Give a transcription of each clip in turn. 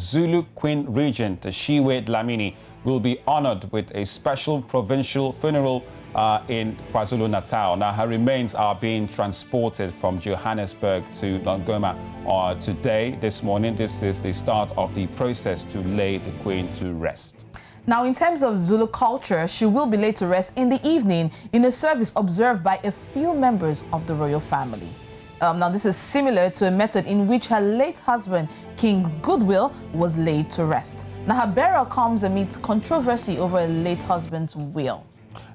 Zulu Queen Regent Shiyiwe Dlamini will be honored with a special provincial funeral in KwaZulu-Natal. Now, her remains are being transported from Johannesburg to Nongoma today, this morning. This is the start of the process to lay the Queen to rest. Now, in terms of Zulu culture, she will be laid to rest in the evening in a service observed by a few members of the royal family. Now, this is similar to a method in which her late husband, King Goodwill, was laid to rest. Now, her burial comes amidst controversy over a late husband's will.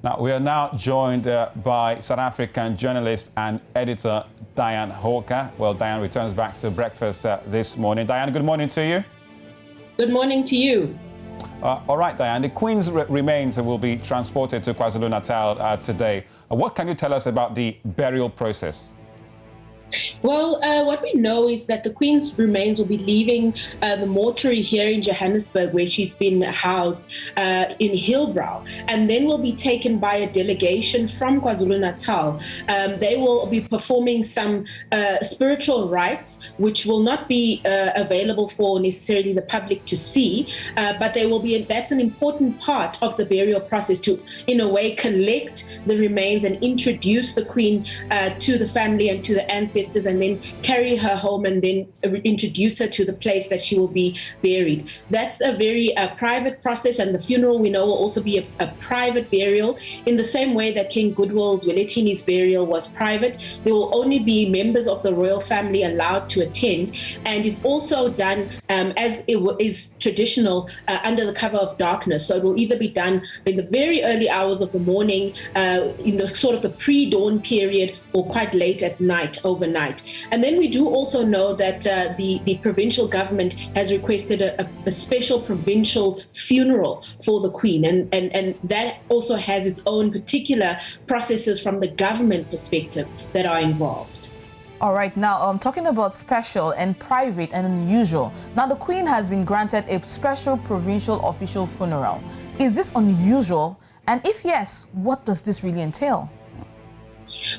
Now, we are now joined by South African journalist and editor Diane Hawker. Well, Diane returns back to breakfast this morning. Diane, good morning to you. Good morning to you. All right, Diane, the Queen's remains will be transported to KwaZulu-Natal today. What can you tell us about the burial process? Well, what we know is that the Queen's remains will be leaving the mortuary here in Johannesburg, where she's been housed in Hillbrow, and then will be taken by a delegation from KwaZulu-Natal. They will be performing some spiritual rites, which will not be available for necessarily the public to see, but they will be. That's an important part of the burial process, to, in a way, collect the remains and introduce the Queen to the family and to the ancestors, and then carry her home and then introduce her to the place that she will be buried. That's a very private process, and the funeral, we know, will also be a private burial in the same way that King Goodwill's Zweletini's burial was private. There will only be members of the royal family allowed to attend, and it's also done as it is traditional under the cover of darkness. So it will either be done in the very early hours of the morning, in the sort of the pre-dawn period, or quite late at night, overnight. And then we do also know that the provincial government has requested a special provincial funeral for the Queen, and that also has its own particular processes from the government perspective that are involved. All right, now talking about special and private and unusual. Now, the Queen has been granted a special provincial official funeral. Is this unusual? And if yes, what does this really entail?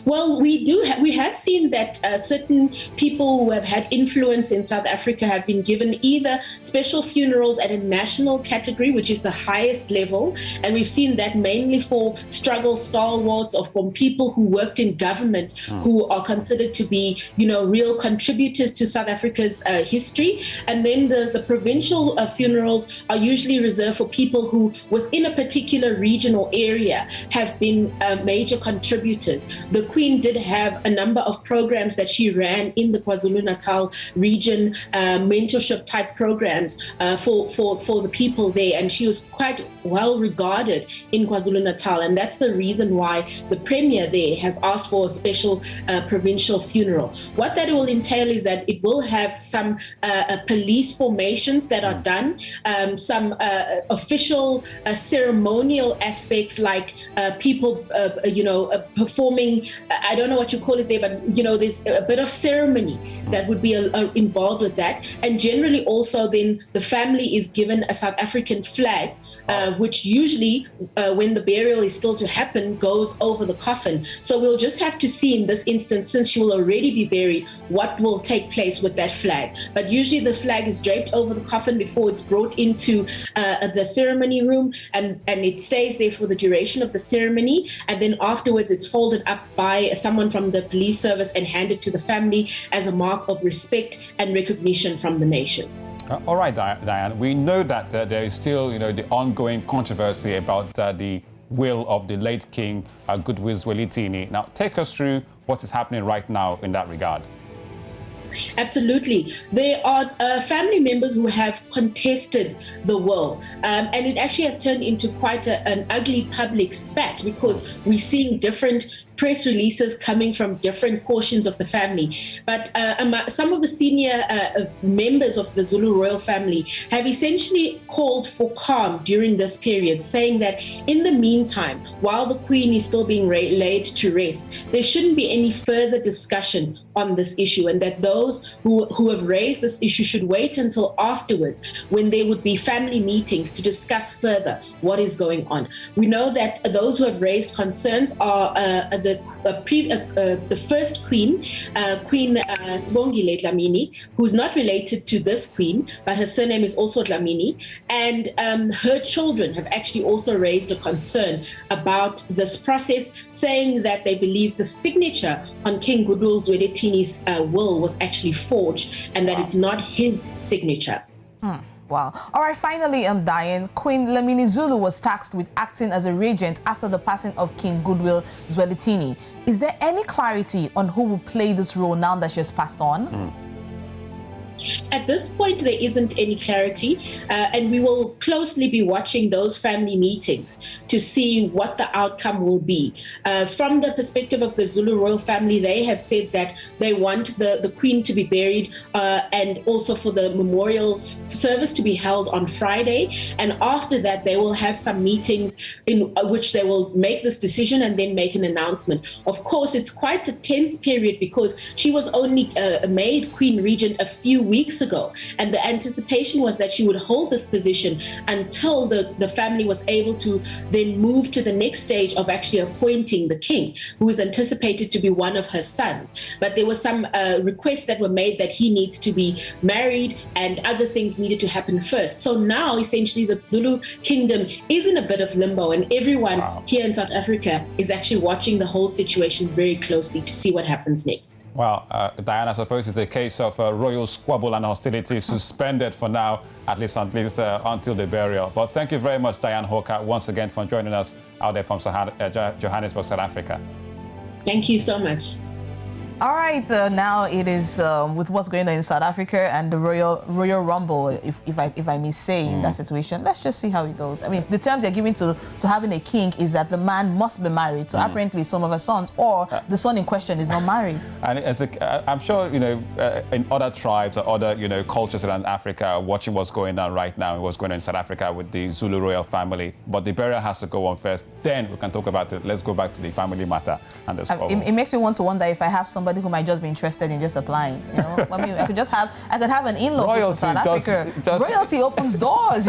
Well, we have seen that certain people who have had influence in South Africa have been given either special funerals at a national category, which is the highest level, and we've seen that mainly for struggle stalwarts or from people who worked in government, who are considered to be, you know, real contributors to South Africa's history. And then the provincial funerals are usually reserved for people who, within a particular region or area, have been major contributors. The Queen did have a number of programs that she ran in the KwaZulu-Natal region, mentorship type programs for the people there, and she was quite well regarded in KwaZulu-Natal, and that's the reason why the Premier there has asked for a special provincial funeral. What that will entail is that it will have some police formations that are done, some official ceremonial aspects, like people performing, I don't know what you call it there, but you know, there's a bit of ceremony that would be involved with that. And generally also then the family is given a South African flag, which usually when the burial is still to happen, goes over the coffin. So we'll just have to see in this instance, since she will already be buried, what will take place with that flag. But usually the flag is draped over the coffin before it's brought into the ceremony room, and it stays there for the duration of the ceremony, and then afterwards it's folded up by someone from the police service and handed to the family as a mark of respect and recognition from the nation. All right, Diane, we know that there is still, the ongoing controversy about the will of the late King Goodwill Zweletini. Now, take us through what is happening right now in that regard. Absolutely. There are family members who have contested the will, and it actually has turned into quite an ugly public spat, because we're seeing different press releases coming from different portions of the family. But some of the senior members of the Zulu royal family have essentially called for calm during this period, saying that in the meantime, while the Queen is still being laid to rest, there shouldn't be any further discussion on this issue, and that those who have raised this issue should wait until afterwards, when there would be family meetings to discuss further what is going on. We know that those who have raised concerns are the first queen, Queen Sibongile Dlamini, who's not related to this queen, but her surname is also Dlamini, and her children have actually also raised a concern about this process, saying that they believe the signature on King Goodwill Zwelithini's will was actually forged, and that it's not his signature. Wow. All right, finally, Diane, Queen Dlamini Zulu was tasked with acting as a regent after the passing of King Goodwill Zwelithini. Is there any clarity on who will play this role now that she has passed on? At this point, there isn't any clarity, and we will closely be watching those family meetings to see what the outcome will be. From the perspective of the Zulu royal family, they have said that they want the queen to be buried and also for the memorial service to be held on Friday. And after that, they will have some meetings in which they will make this decision and then make an announcement. Of course, it's quite a tense period because she was only made Queen Regent a few weeks ago, and the anticipation was that she would hold this position until the family was able to then move to the next stage of actually appointing the king, who is anticipated to be one of her sons. But there were some requests that were made that he needs to be married and other things needed to happen first. So now essentially the Zulu kingdom is in a bit of limbo, and everyone here in South Africa is actually watching the whole situation very closely to see what happens next. Well, Diane, I suppose it's a case of royal squabble and hostility suspended for now, at least until the burial. But thank you very much, Diane Hawker, once again for joining us out there from Johannesburg, South Africa. Thank you so much. All right, now it is with what's going on in South Africa and the Royal Rumble, if I may say, in that situation. Let's just see how it goes. I mean, the terms they're giving to having a king is that the man must be married to apparently some of her sons, or the son in question is not married. And I'm sure, in other tribes or other, cultures around Africa, watching what's going on right now and what's going on in South Africa with the Zulu royal family. But the burial has to go on first. Then we can talk about it. Let's go back to the family matter and the squabbles. It makes me want to wonder if I have somebody who might just be interested in just applying. I mean, I could have an in-law from South Africa. Royalty opens doors.